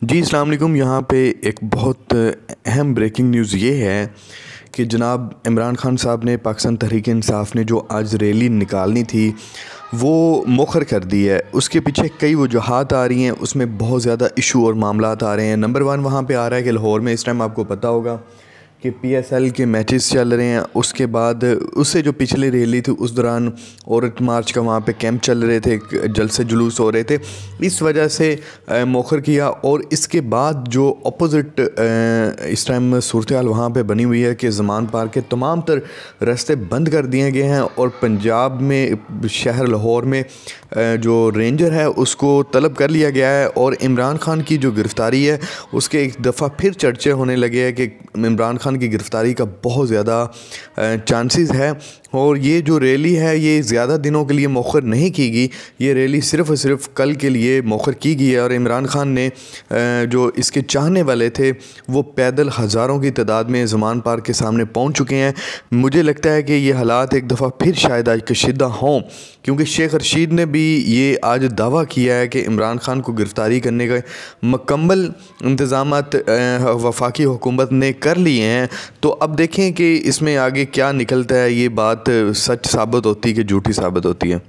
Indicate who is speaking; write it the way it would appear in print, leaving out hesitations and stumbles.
Speaker 1: जी अस्सलाम वालेकुम। यहाँ पे एक बहुत अहम ब्रेकिंग न्यूज़ ये है कि जनाब इमरान खान साहब ने पाकिस्तान तहरीक इंसाफ ने जो आज रैली निकालनी थी वो मौखर कर दी है। उसके पीछे कई वजूहात आ रही हैं, उसमें बहुत ज़्यादा इशू और मामलात आ रहे हैं। नंबर वन वहाँ पे आ रहा है कि लाहौर में इस टाइम आपको पता होगा कि PSL के मैचेस चल रहे हैं। उसके बाद उससे जो पिछली रैली थी उस दौरान औरत मार्च का वहाँ पे कैंप चल रहे थे, जलसे जुलूस हो रहे थे, इस वजह से मौखर किया। और इसके बाद जो अपोज़िट इस टाइम सूरत हाल वहाँ पे बनी हुई है कि ज़मान पार्क के तमाम तर रास्ते बंद कर दिए गए हैं और पंजाब में शहर लाहौर में जो रेंजर है उसको तलब कर लिया गया है। और इमरान खान की जो गिरफ़्तारी है उसके एक दफ़ा फिर चर्चे होने लगे हैं कि इमरान खान की गिरफ़्तारी का बहुत ज़्यादा चांसेस है। और ये जो रैली है ये ज़्यादा दिनों के लिए मौखर नहीं की गई, ये रैली सिर्फ़ और सिर्फ कल के लिए मौखर की गई है। और इमरान खान ने जो इसके चाहने वाले थे वो पैदल हज़ारों की तादाद में ज़मान पार्क के सामने पहुंच चुके हैं। मुझे लगता है कि ये हालात एक दफ़ा फिर शायद आज कशीदा हों, क्योंकि शेख रशीद ने भी ये आज दावा किया है कि इमरान खान को गिरफ़्तारी करने का मुकम्मल इंतज़ामात वफाकी हुकूमत ने कर लिए हैं। तो अब देखें कि इसमें आगे क्या निकलता है, ये बात सच साबित होती है कि झूठी साबित होती है।